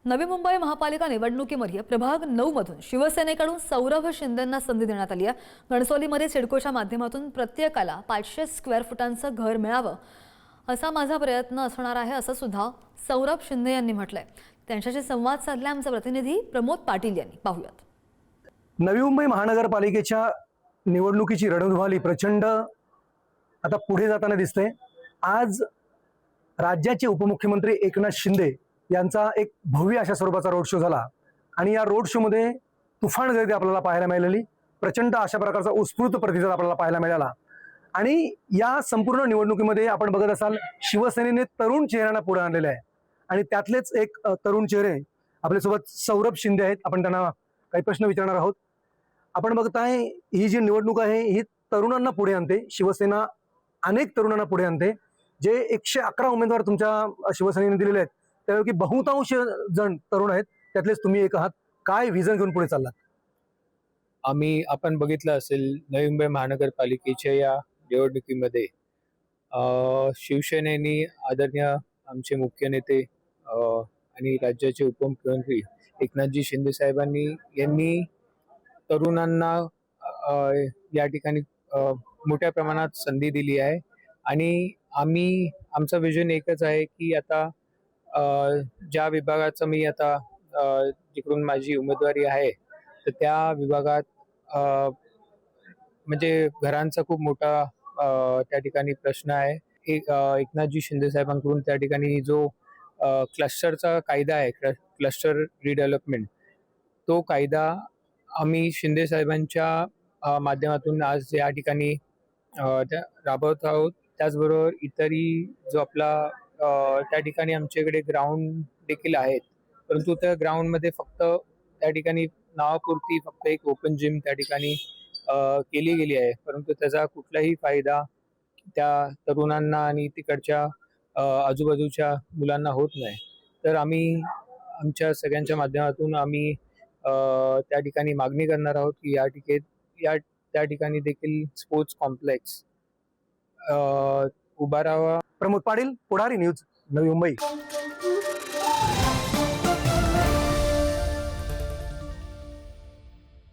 नवी मुंबई महापालिका निवडणुकीमध्ये प्रभाग 9 मधून शिवसेनेकडून सौरभ शिंदेंना संधी देण्यात आली आहे। गणसोलीमध्ये सिडकोच्या माध्यमातून प्रत्येकाला 500 स्क्वेअर फुटांचं घर मिळावं असा माझा प्रयत्न असणार आहे असं सुद्धा सौरभ शिंदे यांनी म्हटलंय। त्यांच्याशी संवाद साधला आमचा प्रतिनिधी प्रमोद पाटील यांनी। पाहूयात। नवी मुंबई महानगरपालिकेच्या निवडणुकीची रणधुमाळी प्रचंड आता पुढे जाताना दिसते। आज राज्याचे उपमुख्यमंत्री एकनाथ शिंदे यांचा एक भव्य अशा स्वरूपाचा रोड शो झाला आणि या रोड शो मध्ये तुफान गर्दी आपल्याला पाहायला मिळाली। प्रचंड अशा प्रकारचा उत्स्फूर्त प्रतिसाद आपल्याला पाहायला मिळाला आणि या संपूर्ण निवडणुकीमध्ये आपण बघत असाल शिवसेनेने तरुण चेहऱ्यांना पुढे आणलेले आहे आणि त्यातलेच एक तरुण चेहरे आपल्यासोबत सौरभ शिंदे आहेत। आपण त्यांना काही प्रश्न विचारणार आहोत। आपण बघताय ही जी निवडणूक आहे ही तरुणांना पुढे आणते। शिवसेना अनेक तरुणांना पुढे आणते। जे 111 उमेदवार तुमच्या शिवसेनेने दिलेले आहेत त्यापैकी बहुतांश जण तरुण आहेत, त्यातलेच तुम्ही एक आहात। काय व्हिजन घेऊन पुढे चाललात? आपण बघितलं असेल नवी मुंबई महानगरपालिकेच्या या निवडणुकीमध्ये शिवसेनेने आदरणीय आमचे मुख्य नेते आणि राज्याचे उपमुख्यमंत्री एकनाथजी शिंदे साहेबांनी यांनी तरुणांना या ठिकाणी मोठ्या प्रमाणात संधी दिली आहे आणि आमचा विजन एकच आहे की आता ज्या विभागाचं मी आता जिकडून माझी उमेदवारी आहे तर त्या विभागात म्हणजे घरांचा खूप मोठा त्या ठिकाणी प्रश्न आहे। एकनाथजी शिंदे साहेबांकडून त्या ठिकाणी जो क्लस्टरचा कायदा आहे, क्लस्टर रिडेव्हलपमेंट, तो कायदा आम्ही शिंदे साहेबांच्या माध्यमातून आज या ठिकाणी राबवत आहोत। त्याचबरोबर इतरही जो आपला त्या ठिकाणी आमच्याकडे ग्राउंड देखील आहेत, परंतु त्या ग्राउंडमध्ये फक्त त्या ठिकाणी नावापुरती फक्त एक ओपन जिम त्या ठिकाणी केली गेली आहे, परंतु त्याचा कुठलाही फायदा त्या तरुणांना आणि तिकडच्या आजूबाजूच्या मुलांना होत नाही। तर आम्ही आमच्या सगळ्यांच्या माध्यमातून आम्ही त्या ठिकाणी मागणी करणार आहोत की त्या ठिकाणी देखील स्पोर्ट्स कॉम्प्लेक्स उभा राहावा। प्रमोद पाटील, पुढारी न्यूज, नवी मुंबई।